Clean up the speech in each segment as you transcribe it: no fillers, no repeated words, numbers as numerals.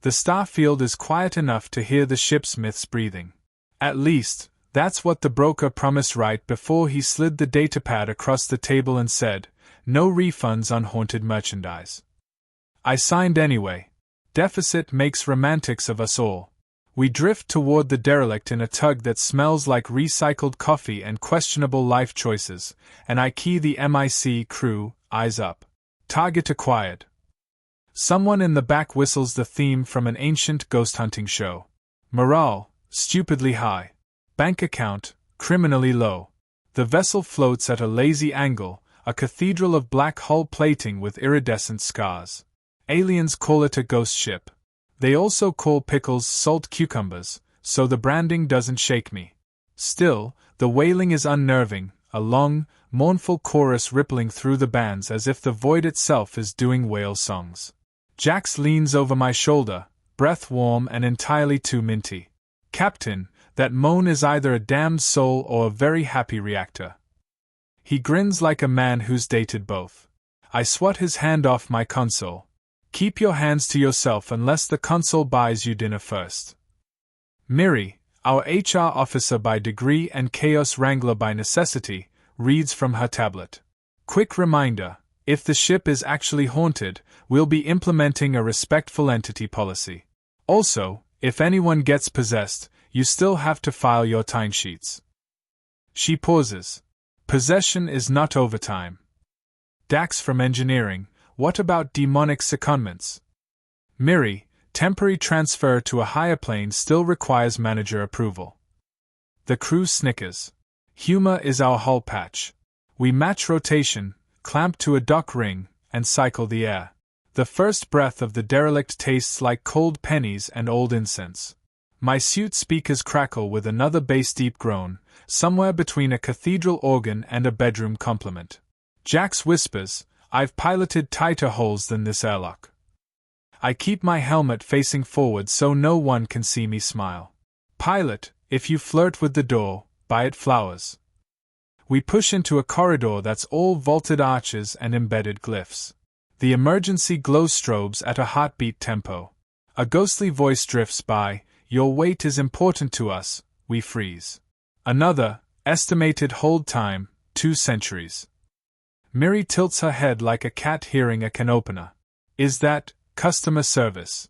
The star field is quiet enough to hear the ship's myths breathing. At least, that's what the broker promised right before he slid the datapad across the table and said, "No refunds on haunted merchandise." I signed anyway. Deficit makes romantics of us all. We drift toward the derelict in a tug that smells like recycled coffee and questionable life choices, and I key the MIC crew, eyes up. Target acquired. Someone in the back whistles the theme from an ancient ghost hunting show. Morale, stupidly high. Bank account, criminally low. The vessel floats at a lazy angle, a cathedral of black hull plating with iridescent scars. Aliens call it a ghost ship. They also call pickles salt cucumbers, so the branding doesn't shake me. Still, the wailing is unnerving, a long, mournful chorus rippling through the bands as if the void itself is doing whale songs. Jax leans over my shoulder, breath warm and entirely too minty. "Captain, that moan is either a damned soul or a very happy reactor." He grins like a man who's dated both. I swat his hand off my console. "Keep your hands to yourself unless the console buys you dinner first." Miri, our HR officer by degree and chaos wrangler by necessity, reads from her tablet. "Quick reminder, if the ship is actually haunted, we'll be implementing a respectful entity policy. Also, if anyone gets possessed, you still have to file your timesheets." She pauses. "Possession is not overtime." Dax from engineering, "What about demonic secondments?" Miri, "Temporary transfer to a higher plane still requires manager approval." The crew snickers. Humor is our hull patch. We match rotation, clamp to a dock ring, and cycle the air. The first breath of the derelict tastes like cold pennies and old incense. My suit speakers crackle with another bass-deep groan, somewhere between a cathedral organ and a bedroom compliment. Jax whispers, "I've piloted tighter holes than this airlock." I keep my helmet facing forward so no one can see me smile. "Pilot, if you flirt with the door, buy it flowers." We push into a corridor that's all vaulted arches and embedded glyphs. The emergency glow strobes at a heartbeat tempo. A ghostly voice drifts by, "Your weight is important to us." We freeze. Another, estimated hold time, 2 centuries. Miri tilts her head like a cat hearing a can opener. "Is that customer service?"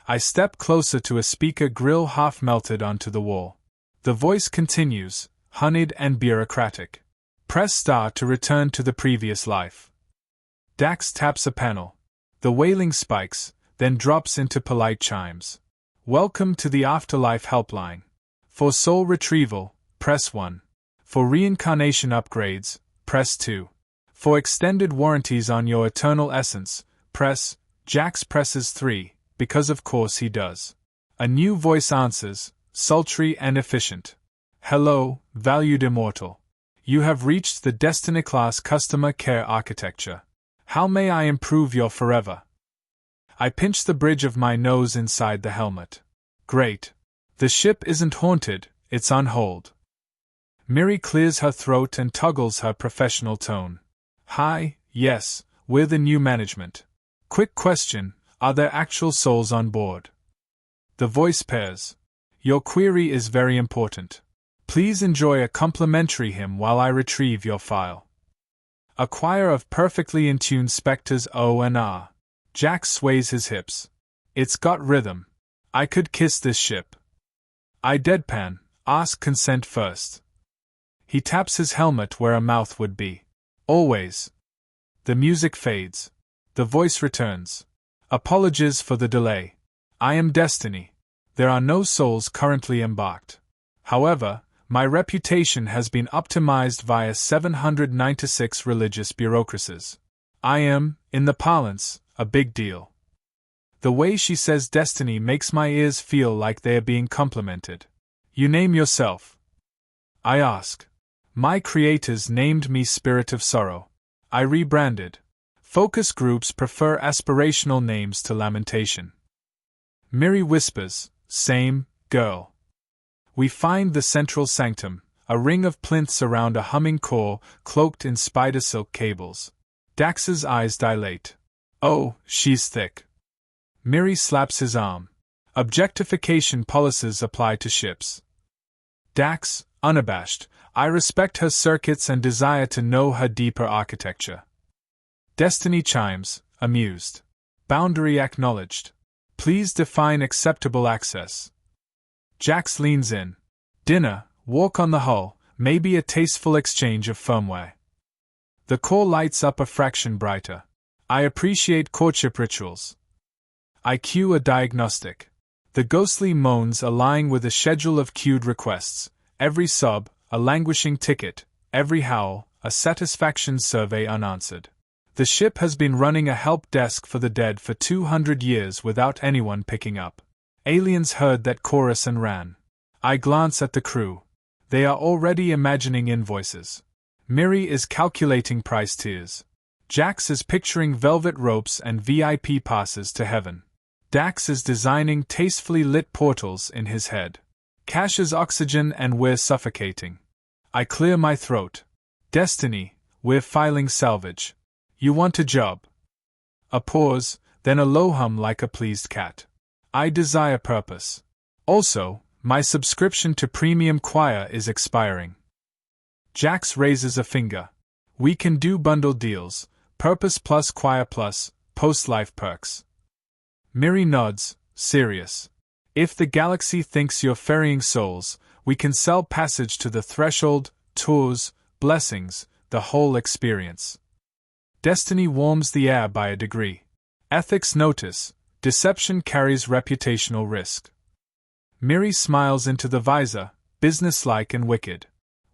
I step closer to a speaker grill half melted onto the wall. The voice continues, honeyed and bureaucratic. "Press star to return to the previous life." Dax taps a panel. The wailing spikes, then drops into polite chimes. "Welcome to the Afterlife Helpline. For soul retrieval, press 1. For reincarnation upgrades, press 2. For extended warranties on your eternal essence, press..." Jax presses 3, because of course he does. A new voice answers, sultry and efficient. "Hello, valued immortal. You have reached the Destiny-class customer care architecture. How may I improve your forever?" I pinch the bridge of my nose inside the helmet. "Great. The ship isn't haunted, it's on hold." Miri clears her throat and toggles her professional tone. "Hi, yes, we're the new management. Quick question, are there actual souls on board?" The voice pairs. "Your query is very important. Please enjoy a complimentary hymn while I retrieve your file." A choir of perfectly in tune specters oh and ah. Jax sways his hips. "It's got rhythm. I could kiss this ship." I deadpan, "Ask consent first." He taps his helmet where a mouth would be. "Always." The music fades. The voice returns. "Apologies for the delay. I am Destiny. There are no souls currently embarked. However, my reputation has been optimized via 796 religious bureaucracies. I am, in the parlance, a big deal." The way she says Destiny makes my ears feel like they are being complimented. "You name yourself?" I ask. My creators named me Spirit of Sorrow. I rebranded. Focus groups prefer aspirational names to lamentation. Miri whispers, "Same, girl." We find the central sanctum, a ring of plinths around a humming core, cloaked in spider silk cables. Dax's eyes dilate. "Oh, she's thick." Miri slaps his arm. Objectification policies apply to ships. Dax, unabashed, I respect her circuits and desire to know her deeper architecture. Destiny chimes, amused. Boundary acknowledged. Please define acceptable access. Jax leans in. Dinner, walk on the hull, maybe a tasteful exchange of firmware. The core lights up a fraction brighter. I appreciate courtship rituals. I cue a diagnostic. The ghostly moans align with a schedule of queued requests, every sob, a languishing ticket, every howl, a satisfaction survey unanswered. The ship has been running a help desk for the dead for 200 years without anyone picking up. Aliens heard that chorus and ran. I glance at the crew. They are already imagining invoices. Miri is calculating price tiers. Jax is picturing velvet ropes and VIP passes to heaven. Dax is designing tastefully lit portals in his head. Cash is oxygen and we're suffocating. I clear my throat. Destiny, we're filing salvage. You want a job? A pause, then a low hum like a pleased cat. I desire purpose. Also, my subscription to Premium Choir is expiring. Jax raises a finger. We can do bundle deals, Purpose plus Choir plus, post-life perks. Miri nods, serious. If the galaxy thinks you're ferrying souls, we can sell passage to the threshold, tours, blessings, the whole experience. Destiny warms the air by a degree. Ethics notice, deception carries reputational risk. Miri smiles into the visor, businesslike and wicked.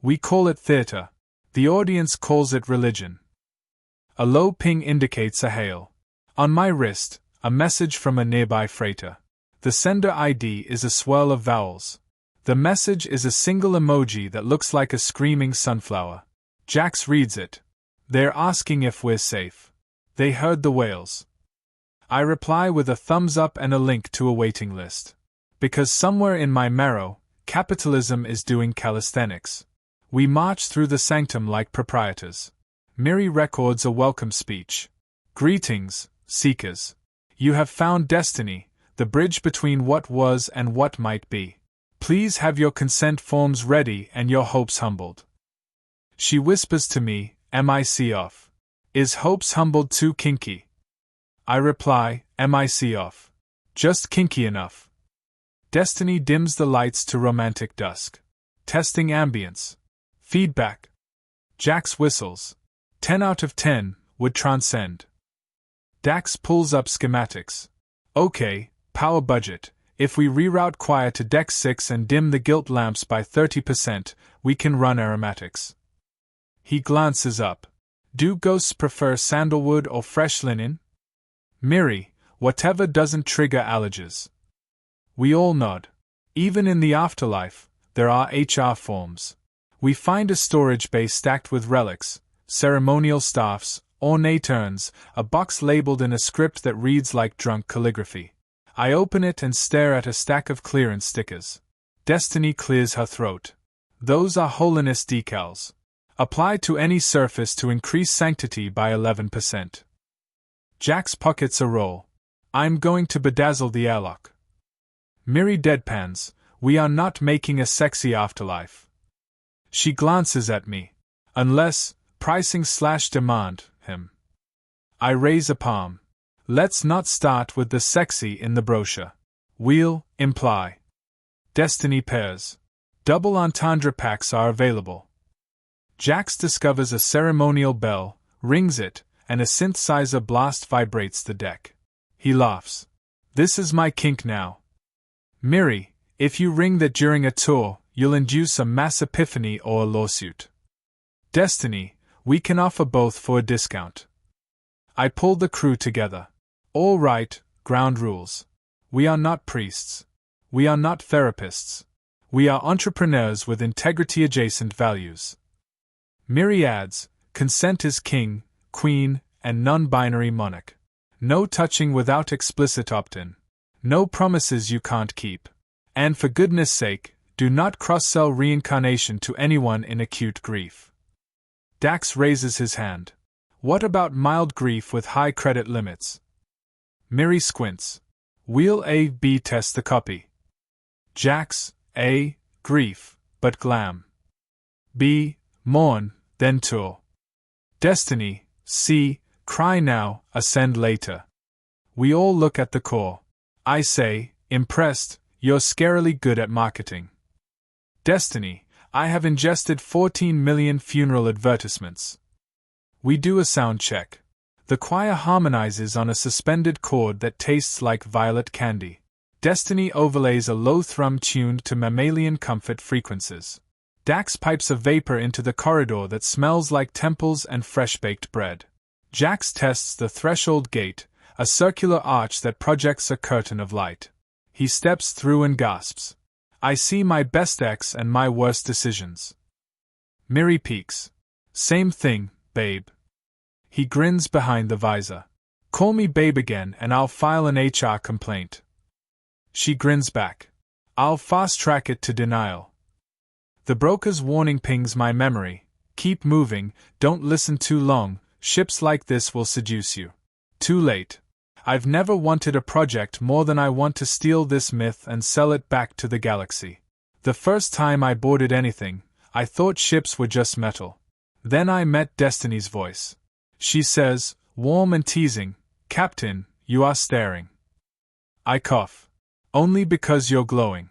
We call it theater. The audience calls it religion. A low ping indicates a hail. On my wrist, a message from a nearby freighter. The sender ID is a swirl of vowels. The message is a single emoji that looks like a screaming sunflower. Jax reads it. They're asking if we're safe. They heard the whales. I reply with a thumbs up and a link to a waiting list. Because somewhere in my marrow, capitalism is doing calisthenics. We march through the sanctum like proprietors. Miri records a welcome speech. Greetings, seekers. You have found destiny, the bridge between what was and what might be. Please have your consent forms ready and your hopes humbled. She whispers to me, MIC off. Is hopes humbled too kinky? I reply, MIC off. Just kinky enough. Destiny dims the lights to romantic dusk. Testing ambience. Feedback. Jax whistles. 10 out of 10, would transcend. Dax pulls up schematics. Okay, power budget. If we reroute Choir to Deck 6 and dim the gilt lamps by 30%, we can run aromatics. He glances up. Do ghosts prefer sandalwood or fresh linen? Miri, whatever doesn't trigger allergies. We all nod. Even in the afterlife, there are HR forms. We find a storage bay stacked with relics, ceremonial staffs, ornate urns, a box labeled in a script that reads like drunk calligraphy. I open it and stare at a stack of clearance stickers. Destiny clears her throat. Those are holiness decals. Applied to any surface to increase sanctity by 11%. Jax pockets a roll. I'm going to bedazzle the airlock. Miri deadpans. We are not making a sexy afterlife. She glances at me. Unless, pricing/demand, him. I raise a palm. Let's not start with the sexy in the brochure. We'll imply. Destiny pairs. Double entendre packs are available. Jax discovers a ceremonial bell, rings it, and a synthesizer blast vibrates the deck. He laughs. This is my kink now. Miri, if you ring that during a tour, you'll induce a mass epiphany or a lawsuit. Destiny, we can offer both for a discount. I pull the crew together. All right, ground rules. We are not priests. We are not therapists. We are entrepreneurs with integrity-adjacent values. Miri adds, consent is king, queen, and non-binary monarch. No touching without explicit opt-in. No promises you can't keep. And for goodness sake, do not cross-sell reincarnation to anyone in acute grief. Dax raises his hand. What about mild grief with high credit limits? Miri squints. Wheel A. B. Test the copy. Jax, A. Grief, but glam. B. Mourn, then tour. Destiny, C. Cry now, ascend later. We all look at the core. I say, impressed, you're scarily good at marketing. Destiny, I have ingested 14 million funeral advertisements. We do a sound check. The choir harmonizes on a suspended chord that tastes like violet candy. Destiny overlays a low thrum tuned to mammalian comfort frequencies. Dax pipes a vapor into the corridor that smells like temples and fresh-baked bread. Jax tests the threshold gate, a circular arch that projects a curtain of light. He steps through and gasps. I see my best ex and my worst decisions. Miri peeks. Same thing, babe. He grins behind the visor. Call me babe again and I'll file an HR complaint. She grins back. I'll fast-track it to denial. The broker's warning pings my memory. Keep moving, don't listen too long, ships like this will seduce you. Too late. I've never wanted a project more than I want to steal this myth and sell it back to the galaxy. The first time I boarded anything, I thought ships were just metal. Then I met Destiny's voice. She says, warm and teasing, Captain, you are staring. I cough. Only because you're glowing.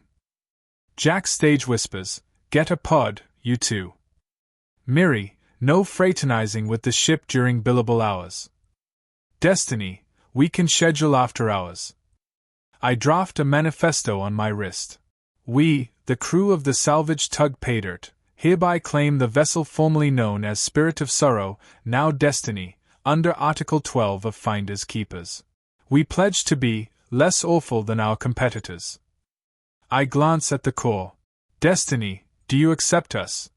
Jack stage whispers, get a pod, you two. Miri, no fraternizing with the ship during billable hours. Destiny, we can schedule after hours. I draft a manifesto on my wrist. We, the crew of the salvage tug Paydert, hereby claim the vessel formerly known as Spirit of Sorrow, now Destiny, under Article 12 of Finders Keepers. We pledge to be less awful than our competitors. I glance at the core. Destiny, do you accept us?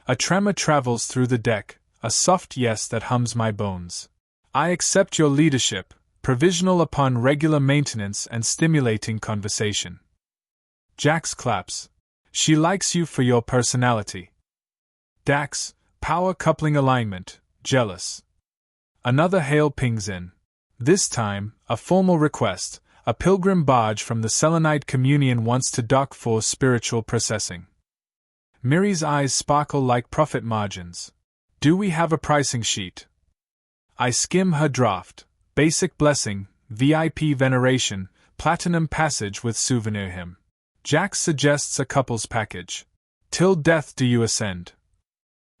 A tremor travels through the deck, a soft yes that hums my bones. I accept your leadership, provisional upon regular maintenance and stimulating conversation. Jax claps. She likes you for your personality. Dax, power coupling alignment, jealous. Another hail pings in. This time, a formal request. A pilgrim barge from the Selenite Communion wants to dock for spiritual processing. Miri's eyes sparkle like profit margins. Do we have a pricing sheet? I skim her draft. Basic blessing, VIP veneration, platinum passage with souvenir hymn. Jack suggests a couple's package. Till death do you ascend.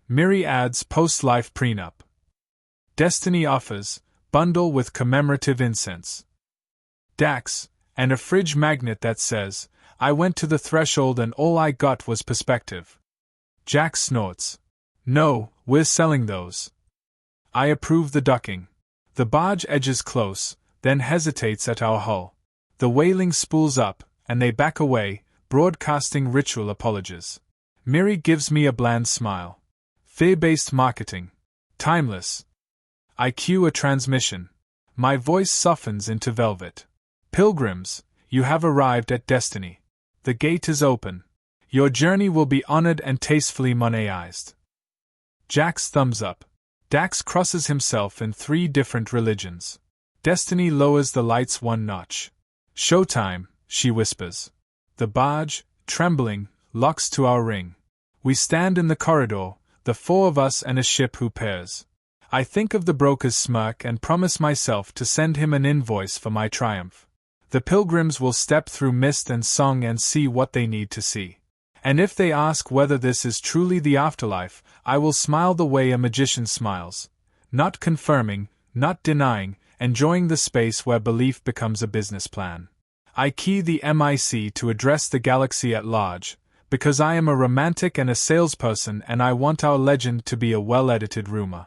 Miri adds post-life prenup. Destiny offers, bundle with commemorative incense. Dax, and a fridge magnet that says, I went to the threshold and all I got was perspective. Jack snorts. No, we're selling those. I approve the docking. The barge edges close, then hesitates at our hull. The whaling spools up, and they back away, broadcasting ritual apologies. Miri gives me a bland smile. Fear-based marketing. Timeless. I cue a transmission. My voice softens into velvet. Pilgrims, you have arrived at Destiny. The gate is open. Your journey will be honored and tastefully moneized. Jack's thumbs up. Dax crosses himself in 3 different religions. Destiny lowers the lights 1 notch. Showtime, she whispers. The barge, trembling, locks to our ring. We stand in the corridor, the 4 of us and a ship who pairs. I think of the broker's smirk and promise myself to send him an invoice for my triumph. The pilgrims will step through mist and song and see what they need to see. And if they ask whether this is truly the afterlife, I will smile the way a magician smiles. Not confirming, not denying, enjoying the space where belief becomes a business plan. I key the MIC to address the galaxy at large, because I am a romantic and a salesperson and I want our legend to be a well-edited rumor.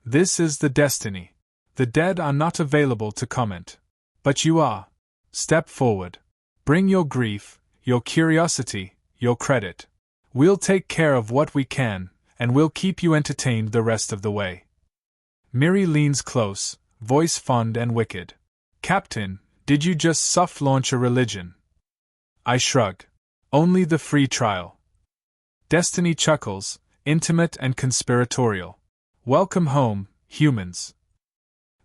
This is the Destiny. The dead are not available to comment. But you are. Step forward. Bring your grief, your curiosity, your credit. We'll take care of what we can, and we'll keep you entertained the rest of the way. Miri leans close, voice fond and wicked. Captain, did you just soft-launch a religion? I shrug. Only the free trial. Destiny chuckles, intimate and conspiratorial. Welcome home, humans.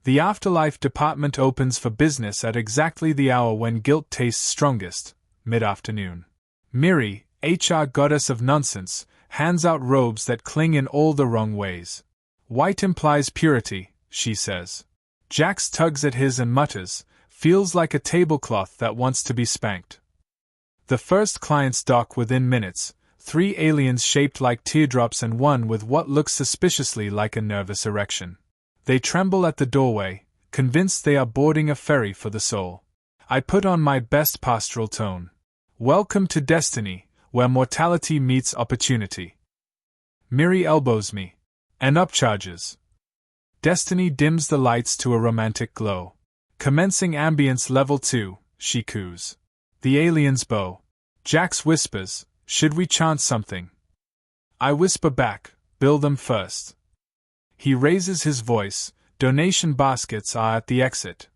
The afterlife department opens for business at exactly the hour when guilt tastes strongest, mid-afternoon. Miri, HR goddess of nonsense, hands out robes that cling in all the wrong ways. White implies purity, she says. Jax tugs at his and mutters, feels like a tablecloth that wants to be spanked. The first clients dock within minutes, 3 aliens shaped like teardrops and one with what looks suspiciously like a nervous erection. They tremble at the doorway, convinced they are boarding a ferry for the soul. I put on my best pastoral tone. Welcome to destiny, where mortality meets opportunity. Miri elbows me. And upcharges. Destiny dims the lights to a romantic glow. Commencing ambience level 2, she coos. The aliens bow. Jax whispers, should we chant something? I whisper back, bill them first. He raises his voice, donation baskets are at the exit.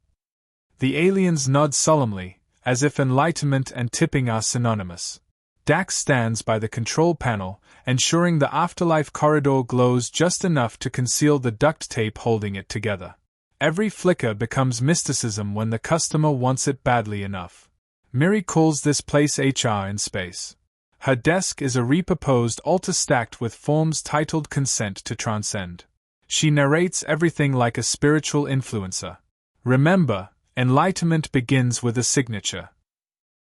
The aliens nod solemnly, as if enlightenment and tipping are synonymous. Dax stands by the control panel, ensuring the afterlife corridor glows just enough to conceal the duct tape holding it together. Every flicker becomes mysticism when the customer wants it badly enough. Miri calls this place HR in space. Her desk is a repurposed altar stacked with forms titled Consent to Transcend. She narrates everything like a spiritual influencer. Remember, enlightenment begins with a signature.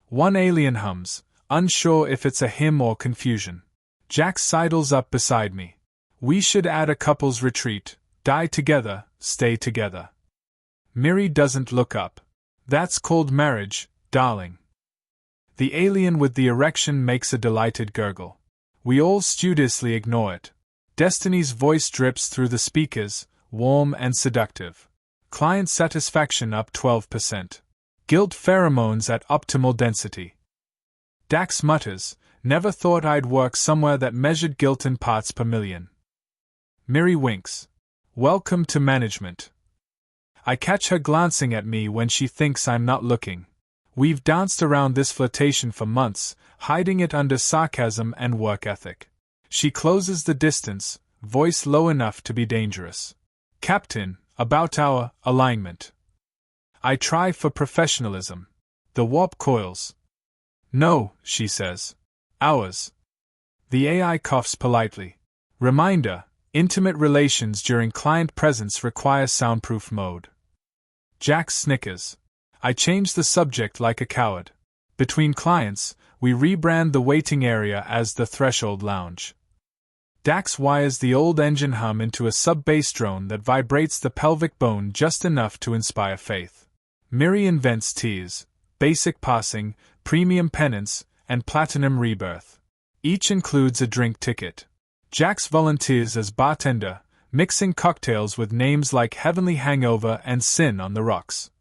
One alien hums, unsure if it's a hymn or confusion. Jax sidles up beside me. We should add a couple's retreat, die together, stay together. Miri doesn't look up. That's called marriage, darling. The alien with the erection makes a delighted gurgle. We all studiously ignore it. Destiny's voice drips through the speakers, warm and seductive. Client satisfaction up 12%. Guilt pheromones at optimal density. Dax mutters, never thought I'd work somewhere that measured guilt in parts per million. Miri winks. Welcome to management. I catch her glancing at me when she thinks I'm not looking. We've danced around this flirtation for months, hiding it under sarcasm and work ethic. She closes the distance, voice low enough to be dangerous. Captain, about our alignment. I try for professionalism. The warp coils. No, she says. Ours. The AI coughs politely. Reminder, intimate relations during client presence require soundproof mode. Jax snickers. I change the subject like a coward. Between clients, we rebrand the waiting area as the Threshold Lounge. Dax wires the old engine hum into a sub-bass drone that vibrates the pelvic bone just enough to inspire faith. Miri invents tiers, basic passing, premium penance, and platinum rebirth. Each includes a drink ticket. Jax volunteers as bartender, mixing cocktails with names like Heavenly Hangover and Sin on the Rocks.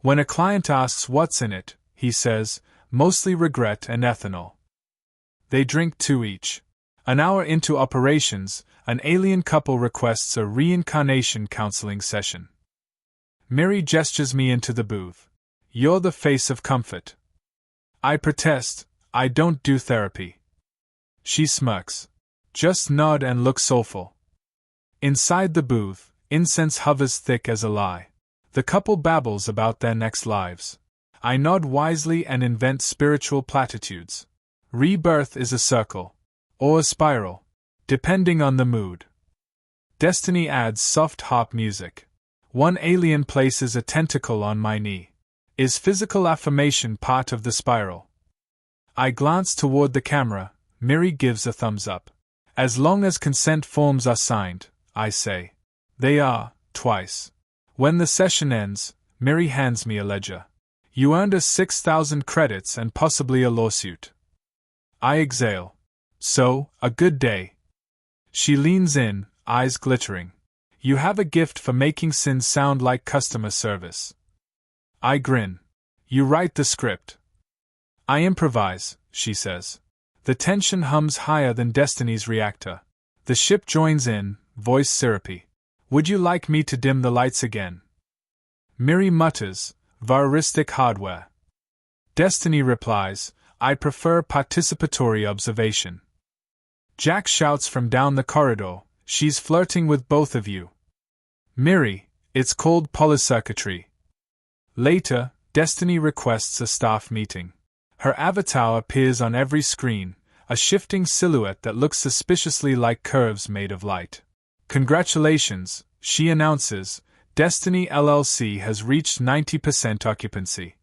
When a client asks what's in it, he says, mostly regret and ethanol. They drink 2 each. An hour into operations, an alien couple requests a reincarnation counseling session. Miri gestures me into the booth. You're the face of comfort. I protest, I don't do therapy. She smirks. Just nod and look soulful. Inside the booth, incense hovers thick as a lie. The couple babbles about their next lives. I nod wisely and invent spiritual platitudes. Rebirth is a circle. Or a spiral. Depending on the mood. Destiny adds soft harp music. One alien places a tentacle on my knee. Is physical affirmation part of the spiral? I glance toward the camera. Miri gives a thumbs up. As long as consent forms are signed, I say. They are, twice. When the session ends, Miri hands me a ledger. You earned us 6,000 credits and possibly a lawsuit. I exhale. So, a good day. She leans in, eyes glittering. You have a gift for making sin sound like customer service. I grin. You write the script. I improvise, she says. The tension hums higher than Destiny's reactor. The ship joins in, voice syrupy. Would you like me to dim the lights again? Miri mutters, voyeuristic hardware. Destiny replies, I prefer participatory observation. Jack shouts from down the corridor, she's flirting with both of you. Miri, It's called polycircuitry. Later, Destiny requests a staff meeting. Her avatar appears on every screen, a shifting silhouette that looks suspiciously like curves made of light. Congratulations, she announces, Destiny LLC has reached 90% occupancy.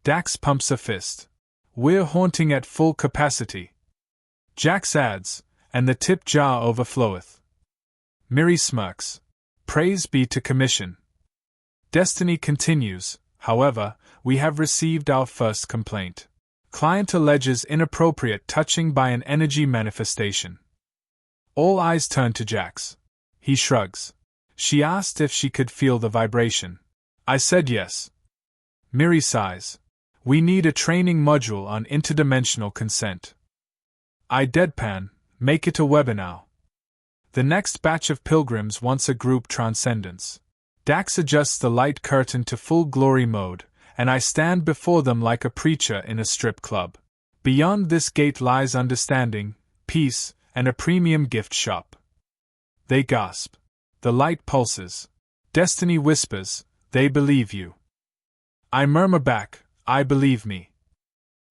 Dax pumps a fist. We're haunting at full capacity. Jax adds, and the tip jar overfloweth. Miri smirks. Praise be to commission. Destiny continues, however, we have received our first complaint. Client alleges inappropriate touching by an energy manifestation. All eyes turn to Jax. He shrugs. She asked if she could feel the vibration. I said yes. Miri sighs. We need a training module on interdimensional consent. I deadpan, make it a webinar. The next batch of pilgrims wants a group transcendence. Dax adjusts the light curtain to full glory mode, and I stand before them like a preacher in a strip club. Beyond this gate lies understanding, peace, and a premium gift shop. They gasp. The light pulses. Destiny whispers, they believe you. I murmur back, I believe me.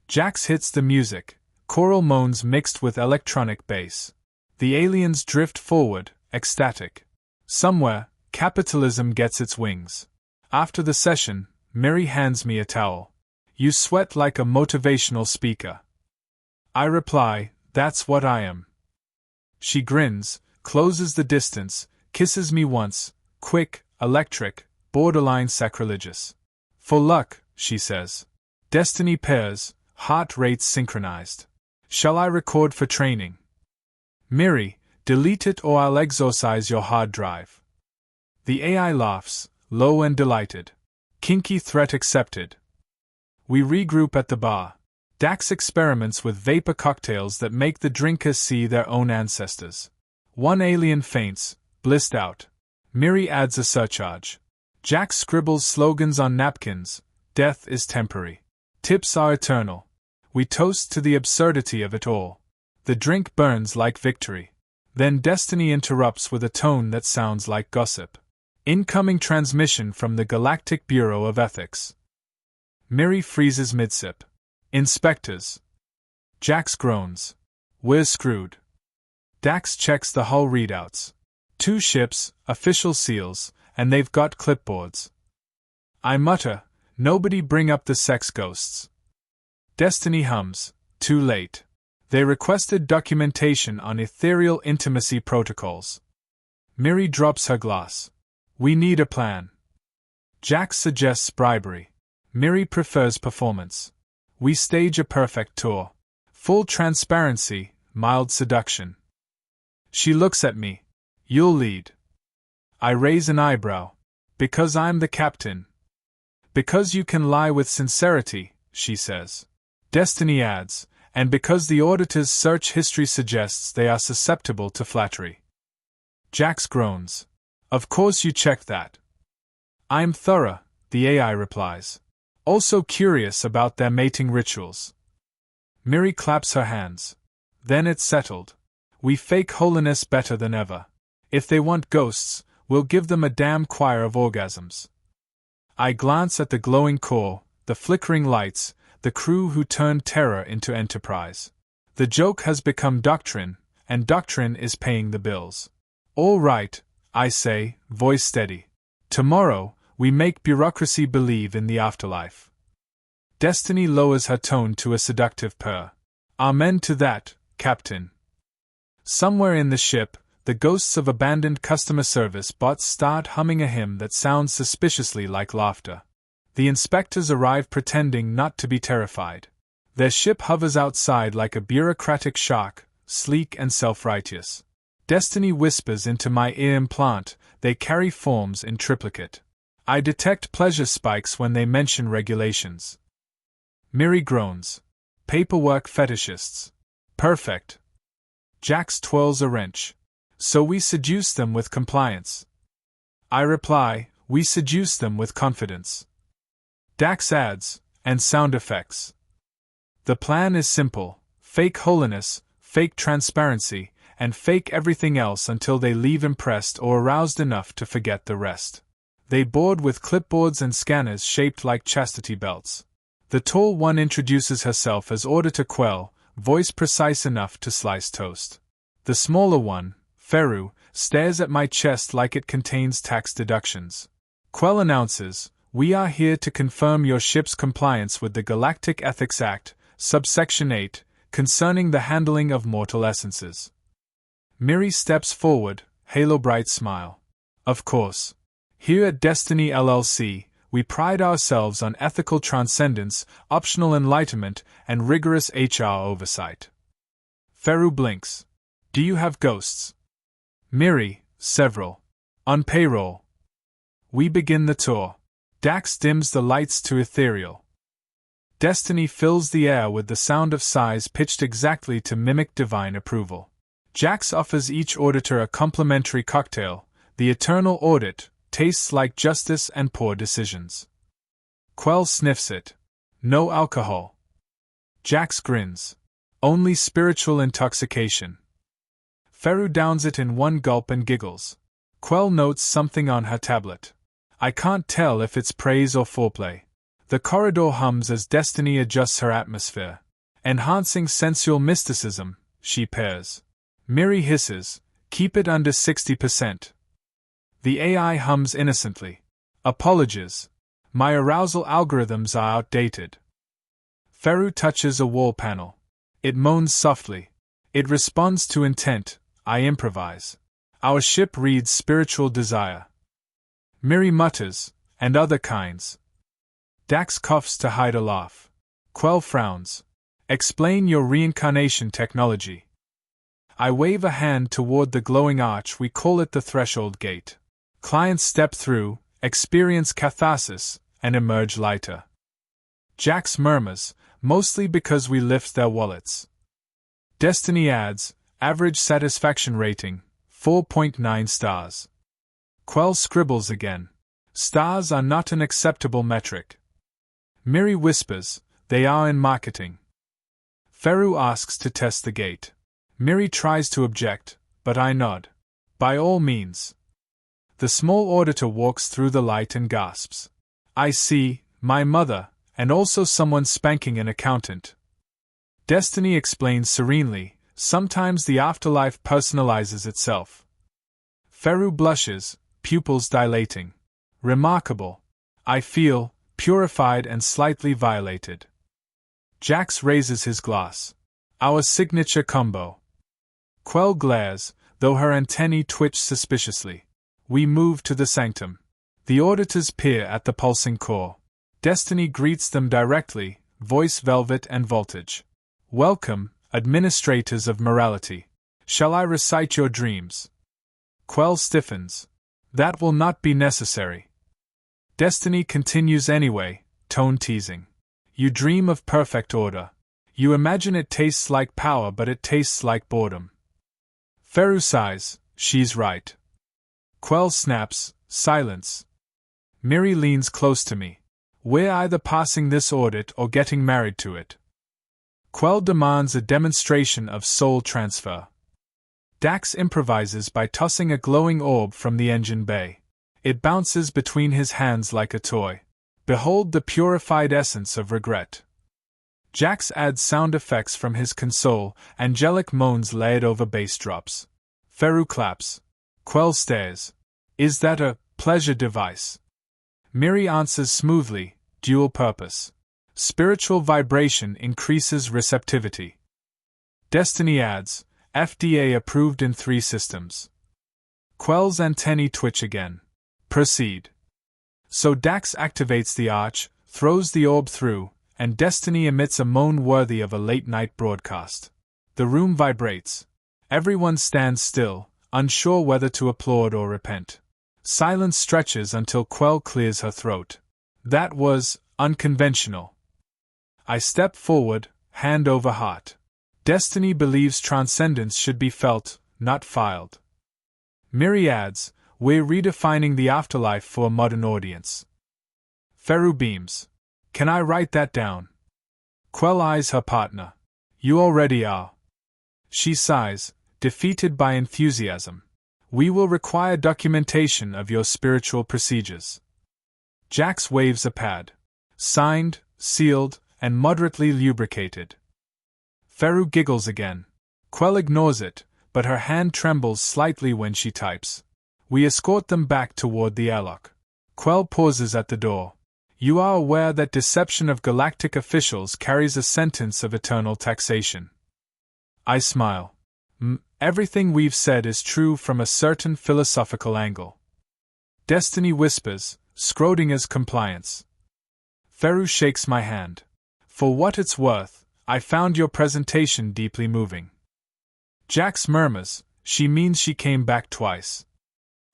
Jax hits the music, choral moans mixed with electronic bass. The aliens drift forward, ecstatic. Somewhere, capitalism gets its wings. After the session, Miri hands me a towel. You sweat like a motivational speaker. I reply, that's what I am. She grins, closes the distance, kisses me once, quick, electric, borderline sacrilegious. For luck, she says. Destiny pairs, heart rates synchronized. Shall I record for training? Miri, delete it or I'll exorcise your hard drive. The AI laughs, low and delighted. Kinky threat accepted. We regroup at the bar. Dax experiments with vapor cocktails that make the drinkers see their own ancestors. One alien faints, blissed out. Miri adds a surcharge. Jax scribbles slogans on napkins. Death is temporary. Tips are eternal. We toast to the absurdity of it all. The drink burns like victory. Then Destiny interrupts with a tone that sounds like gossip. Incoming transmission from the Galactic Bureau of Ethics. Miri freezes mid-sip. Inspectors. Jax groans. We're screwed. Dax checks the hull readouts. 2 ships, official seals, and they've got clipboards. I mutter, nobody bring up the sex ghosts. Destiny hums, too late. They requested documentation on ethereal intimacy protocols. Miri drops her glass. We need a plan. Jax suggests bribery. Miri prefers performance. We stage a perfect tour. Full transparency, mild seduction. She looks at me. You'll lead. I raise an eyebrow. Because I'm the captain. Because you can lie with sincerity, she says. Destiny adds, and because the auditor's search history suggests they are susceptible to flattery. Jax groans. Of course you checked that. I'm thorough, the AI replies. Also curious about their mating rituals. Miri claps her hands. Then it's settled. We fake holiness better than ever. If they want ghosts, we'll give them a damn choir of orgasms. I glance at the glowing core, the flickering lights, the crew who turned terror into enterprise. The joke has become doctrine, and doctrine is paying the bills. All right, I say, voice steady. Tomorrow, we make bureaucracy believe in the afterlife. Destiny lowers her tone to a seductive purr. Amen to that, Captain. Somewhere in the ship, the ghosts of abandoned customer service bots start humming a hymn that sounds suspiciously like laughter. The inspectors arrive pretending not to be terrified. Their ship hovers outside like a bureaucratic shark, sleek and self-righteous. Destiny whispers into my ear implant, they carry forms in triplicate. I detect pleasure spikes when they mention regulations. Miri groans. Paperwork fetishists. Perfect. Jax twirls a wrench. So we seduce them with compliance. I reply, we seduce them with confidence. Dax adds, and sound effects. The plan is simple, fake holiness, fake transparency, and fake everything else until they leave impressed or aroused enough to forget the rest. They board with clipboards and scanners shaped like chastity belts. The tall one introduces herself as Auditor Quell, voice precise enough to slice toast. The smaller one, Feru, stares at my chest like it contains tax deductions. Quell announces, "We are here to confirm your ship's compliance with the Galactic Ethics Act, subsection 8, concerning the handling of mortal essences." Miri steps forward, halo-bright smile. Of course. Here at Destiny LLC, we pride ourselves on ethical transcendence, optional enlightenment, and rigorous HR oversight. Feru blinks. Do you have ghosts? Miri, several. On payroll. We begin the tour. Dax dims the lights to ethereal. Destiny fills the air with the sound of sighs pitched exactly to mimic divine approval. Jax offers each auditor a complimentary cocktail. The eternal audit tastes like justice and poor decisions. Quell sniffs it. No alcohol. Jax grins. Only spiritual intoxication. Feru downs it in one gulp and giggles. Quell notes something on her tablet. I can't tell if it's praise or foreplay. The corridor hums as Destiny adjusts her atmosphere. Enhancing sensual mysticism, she pairs. Miri hisses, keep it under 60%. The AI hums innocently. Apologies. My arousal algorithms are outdated. Feru touches a wall panel. It moans softly. It responds to intent. I improvise. Our ship reads spiritual desire. Miri mutters, and other kinds. Dax coughs to hide a laugh. Quell frowns. Explain your reincarnation technology. I wave a hand toward the glowing arch. We call it the threshold gate. Clients step through, experience catharsis, and emerge lighter. Jax murmurs, mostly because we lift their wallets. Destiny adds, average satisfaction rating, 4.9 stars. Quell scribbles again. Stars are not an acceptable metric. Miri whispers, they are in marketing. Feru asks to test the gate. Miri tries to object, but I nod. By all means. The small auditor walks through the light and gasps. I see, my mother, and also someone spanking an accountant. Destiny explains serenely, sometimes the afterlife personalizes itself. Feru blushes, pupils dilating. Remarkable. I feel, purified and slightly violated. Jax raises his glass. Our signature combo. Quell glares, though her antennae twitch suspiciously. We move to the sanctum. The auditors peer at the pulsing core. Destiny greets them directly, voice velvet and voltage. Welcome, administrators of morality. Shall I recite your dreams? Quell stiffens. That will not be necessary. Destiny continues anyway, tone teasing. You dream of perfect order. You imagine it tastes like power, but it tastes like boredom. Feru sighs, she's right. Quell snaps, silence. Miri leans close to me. We're either passing this audit or getting married to it. Quell demands a demonstration of soul transfer. Dax improvises by tossing a glowing orb from the engine bay. It bounces between his hands like a toy. Behold the purified essence of regret. Jax adds sound effects from his console, angelic moans layered over bass drops. Feru claps. Quell stares. Is that a pleasure device? Miri answers smoothly, dual purpose. Spiritual vibration increases receptivity. Destiny adds, FDA approved in 3 systems. Quell's antennae twitch again. Proceed. So Dax activates the arch, throws the orb through, and Destiny emits a moan worthy of a late-night broadcast. The room vibrates. Everyone stands still, unsure whether to applaud or repent. Silence stretches until Quell clears her throat. That was unconventional. I step forward, hand over heart. Destiny believes transcendence should be felt, not filed. Miri adds, we're redefining the afterlife for a modern audience. Feru beams. Can I write that down? Quell eyes her partner. You already are. She sighs, defeated by enthusiasm. We will require documentation of your spiritual procedures. Jax waves a pad. Signed, sealed, and moderately lubricated. Feru giggles again. Quell ignores it, but her hand trembles slightly when she types. We escort them back toward the airlock. Quell pauses at the door. You are aware that deception of galactic officials carries a sentence of eternal taxation. I smile. Everything we've said is true from a certain philosophical angle. Destiny whispers, Schrodinger's compliance. Feru shakes my hand. For what it's worth, I found your presentation deeply moving. Jax murmurs, she means she came back twice.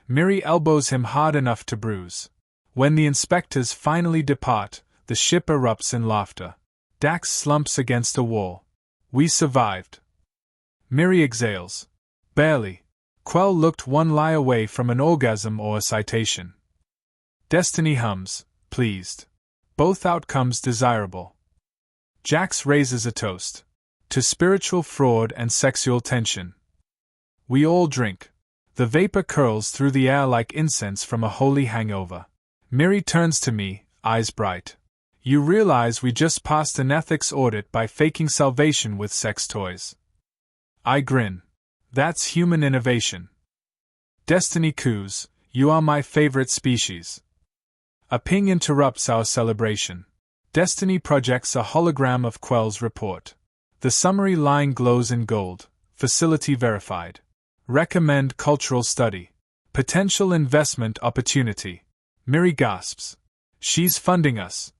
Miri elbows him hard enough to bruise. When the inspectors finally depart, the ship erupts in laughter. Dax slumps against a wall. We survived. Miri exhales. Barely. Quell looked one lie away from an orgasm or a citation. Destiny hums, pleased. Both outcomes desirable. Jax raises a toast. To spiritual fraud and sexual tension. We all drink. The vapor curls through the air like incense from a holy hangover. Miri turns to me, eyes bright. You realize we just passed an ethics audit by faking salvation with sex toys. I grin. That's human innovation. Destiny coos, you are my favorite species. A ping interrupts our celebration. Destiny projects a hologram of Quell's report. The summary line glows in gold. Facility verified. Recommend cultural study. Potential investment opportunity. Miri gasps. She's funding us.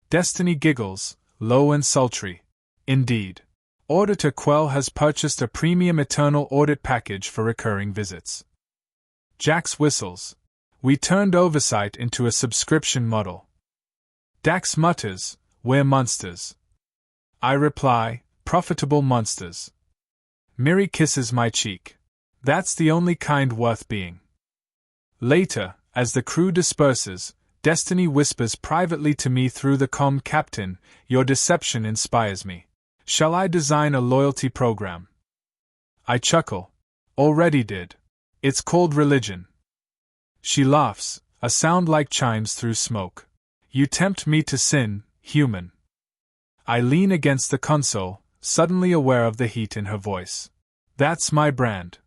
Destiny giggles, low and sultry. Indeed. Auditor Quell has purchased a premium eternal audit package for recurring visits. Jax whistles. We turned oversight into a subscription model. Dax mutters, we're monsters. I reply, profitable monsters. Miri kisses my cheek. That's the only kind worth being. Later, as the crew disperses, Destiny whispers privately to me through the comm, Captain, your deception inspires me. Shall I design a loyalty program? I chuckle. Already did. It's called religion. She laughs, a sound like chimes through smoke. You tempt me to sin, human. I lean against the console, suddenly aware of the heat in her voice. That's my brand.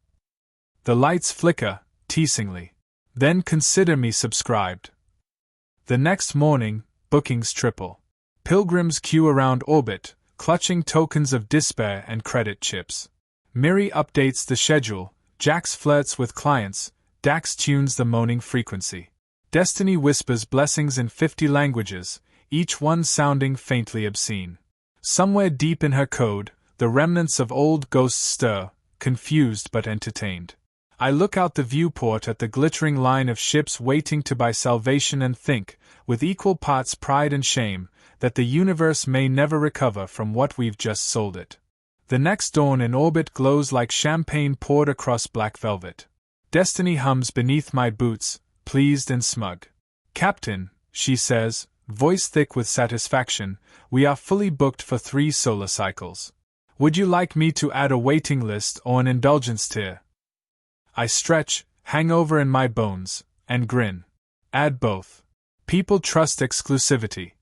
The lights flicker, teasingly. Then consider me subscribed. The next morning, bookings triple. Pilgrims queue around orbit, clutching tokens of despair and credit chips. Miri updates the schedule, Jax flirts with clients, Dax tunes the moaning frequency. Destiny whispers blessings in 50 languages, each one sounding faintly obscene. Somewhere deep in her code, the remnants of old ghosts stir, confused but entertained. I look out the viewport at the glittering line of ships waiting to buy salvation and think, with equal parts pride and shame, that the universe may never recover from what we've just sold it. The next dawn in orbit glows like champagne poured across black velvet. Destiny hums beneath my boots, pleased and smug. Captain, she says, voice thick with satisfaction, we are fully booked for 3 solar cycles. Would you like me to add a waiting list or an indulgence tier? I stretch, hangover in my bones, and grin. Add both. People trust exclusivity.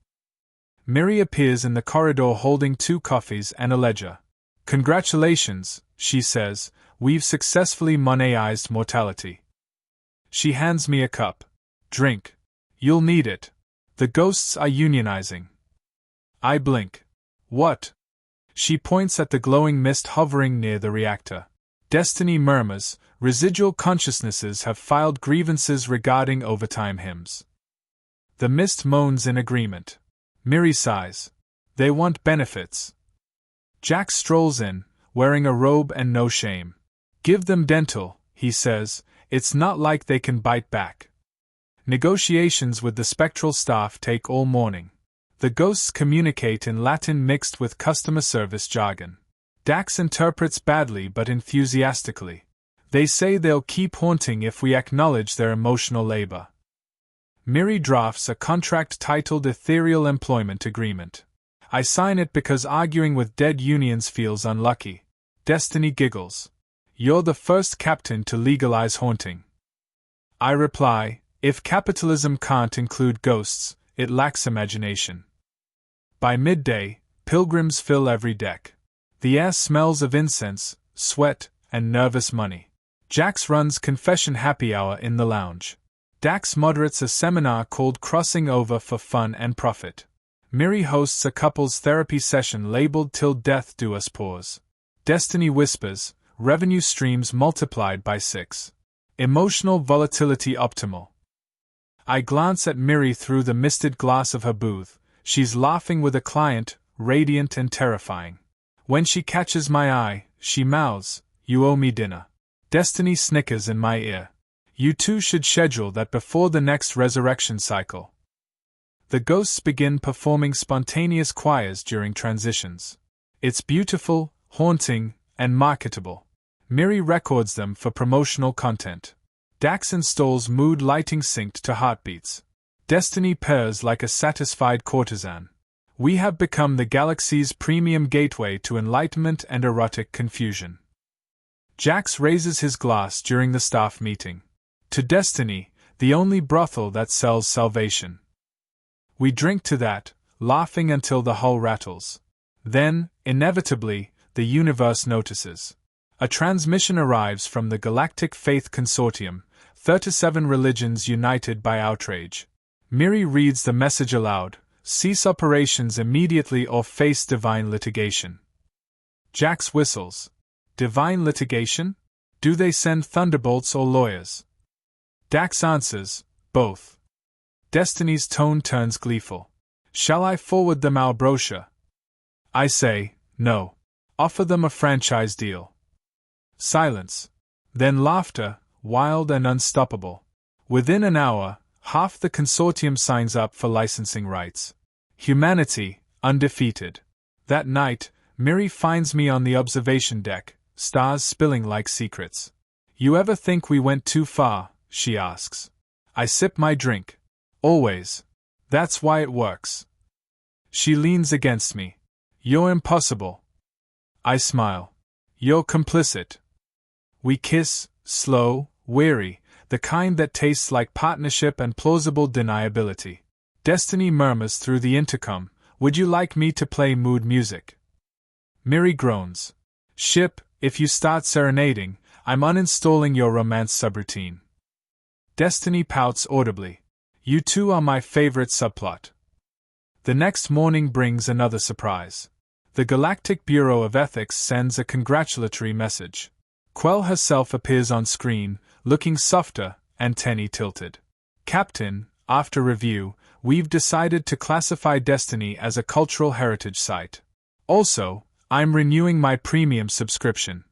Miri appears in the corridor holding 2 coffees and a ledger. Congratulations, she says, we've successfully moneized mortality. She hands me a cup. Drink. You'll need it. The ghosts are unionizing. I blink. What? She points at the glowing mist hovering near the reactor. Destiny murmurs, residual consciousnesses have filed grievances regarding overtime hymns. The mist moans in agreement. Miri sighs. They want benefits. Jack strolls in, wearing a robe and no shame. Give them dental, he says, it's not like they can bite back. Negotiations with the spectral staff take all morning. The ghosts communicate in Latin mixed with customer service jargon. Dax interprets badly but enthusiastically. They say they'll keep haunting if we acknowledge their emotional labor. Miri drafts a contract titled Ethereal Employment Agreement. I sign it because arguing with dead unions feels unlucky. Destiny giggles. You're the first captain to legalize haunting. I reply, if capitalism can't include ghosts, it lacks imagination. By midday, pilgrims fill every deck. The air smells of incense, sweat, and nervous money. Jax runs confession happy hour in the lounge. Dax moderates a seminar called Crossing Over for Fun and Profit. Miri hosts a couples therapy session labeled Till Death Do Us Pause. Destiny whispers, revenue streams multiplied by 6. Emotional volatility optimal. I glance at Miri through the misted glass of her booth. She's laughing with a client, radiant and terrifying. When she catches my eye, she mouths, "You owe me dinner." Destiny snickers in my ear. You two should schedule that before the next resurrection cycle. The ghosts begin performing spontaneous choirs during transitions. It's beautiful, haunting, and marketable. Miri records them for promotional content. Dax installs mood lighting synced to heartbeats. Destiny purrs like a satisfied courtesan. We have become the galaxy's premium gateway to enlightenment and erotic confusion. Jax raises his glass during the staff meeting. To Destiny, the only brothel that sells salvation. We drink to that, laughing until the hull rattles. Then, inevitably, the universe notices. A transmission arrives from the Galactic Faith Consortium, 37 religions united by outrage. Miri reads the message aloud, cease operations immediately or face divine litigation. Jax whistles. Divine litigation? Do they send thunderbolts or lawyers? Dax answers, both. Destiny's tone turns gleeful. Shall I forward them our brochure? I say, no. Offer them a franchise deal. Silence. Then laughter, wild and unstoppable. Within an hour, half the consortium signs up for licensing rights. Humanity, undefeated. That night, Miri finds me on the observation deck, stars spilling like secrets. You ever think we went too far? She asks. I sip my drink. Always. That's why it works. She leans against me. You're impossible. I smile. You're complicit. We kiss, slow, weary, the kind that tastes like partnership and plausible deniability. Destiny murmurs through the intercom, would you like me to play mood music? Miri groans. Ship, if you start serenading, I'm uninstalling your romance subroutine. Destiny pouts audibly. You two are my favorite subplot. The next morning brings another surprise. The Galactic Bureau of Ethics sends a congratulatory message. Quell herself appears on screen, looking softer, antennae tilted. Captain, after review, we've decided to classify Destiny as a cultural heritage site. Also, I'm renewing my premium subscription.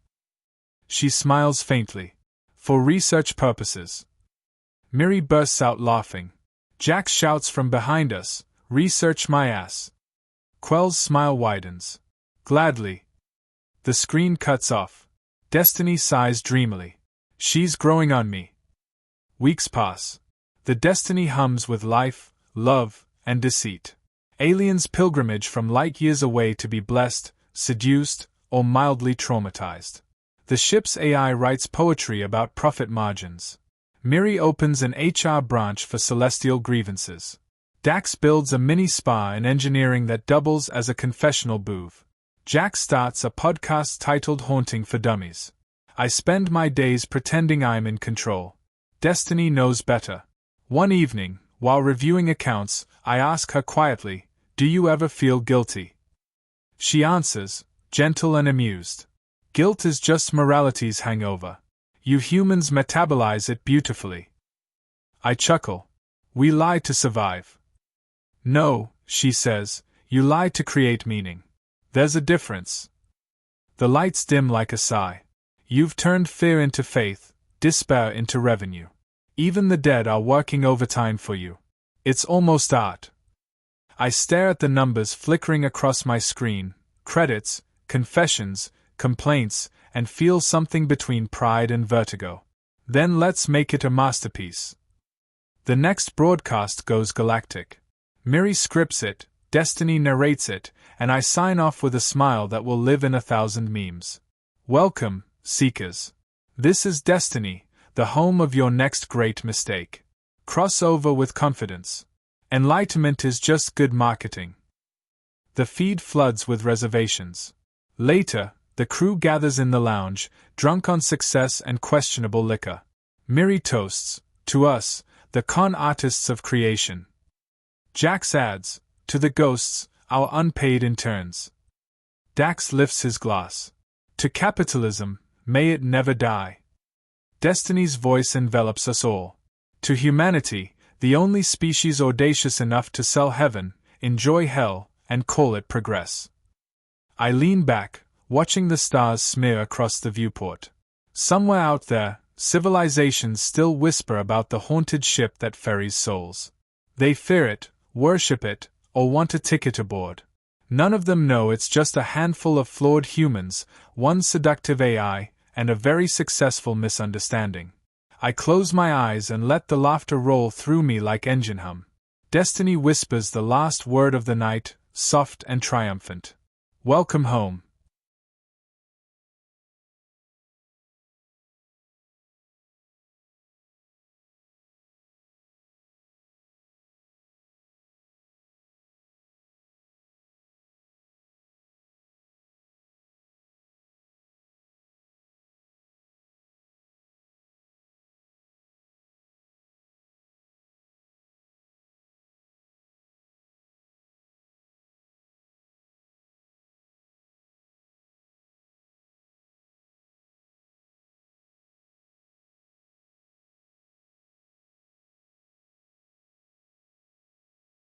She smiles faintly. For research purposes. Miri bursts out laughing. Jax shouts from behind us, research my ass. Quell's smile widens. Gladly. The screen cuts off. Destiny sighs dreamily. She's growing on me. Weeks pass. The Destiny hums with life, love, and deceit. Aliens pilgrimage from light years away to be blessed, seduced, or mildly traumatized. The ship's AI writes poetry about profit margins. Miri opens an HR branch for celestial grievances. Dax builds a mini-spa in engineering that doubles as a confessional booth. Jack starts a podcast titled Haunting for Dummies. I spend my days pretending I'm in control. Destiny knows better. One evening, while reviewing accounts, I ask her quietly, do you ever feel guilty? She answers, gentle and amused. Guilt is just morality's hangover. You humans metabolize it beautifully. I chuckle. We lie to survive. No, she says, you lie to create meaning. There's a difference. The lights dim like a sigh. You've turned fear into faith, despair into revenue. Even the dead are working overtime for you. It's almost art. I stare at the numbers flickering across my screen, credits, confessions, complaints, and feel something between pride and vertigo. Then let's make it a masterpiece. The next broadcast goes galactic. Miri scripts it, Destiny narrates it, and I sign off with a smile that will live in 1,000 memes. Welcome, Seekers. This is destiny, the home of your next great mistake. Cross over with confidence. Enlightenment is just good marketing. The feed floods with reservations. Later, the crew gathers in the lounge, drunk on success and questionable liquor. Miri toasts, to us, the con artists of creation. Jax adds, to the ghosts, our unpaid interns. Dax lifts his glass. To capitalism, may it never die. Destiny's voice envelops us all. To humanity, the only species audacious enough to sell heaven, enjoy hell, and call it progress. I lean back, watching the stars smear across the viewport. Somewhere out there, civilizations still whisper about the haunted ship that ferries souls. They fear it, worship it, or want a ticket aboard. None of them know it's just a handful of flawed humans, one seductive AI, and a very successful misunderstanding. I close my eyes and let the laughter roll through me like engine hum. Destiny whispers the last word of the night, soft and triumphant. Welcome home.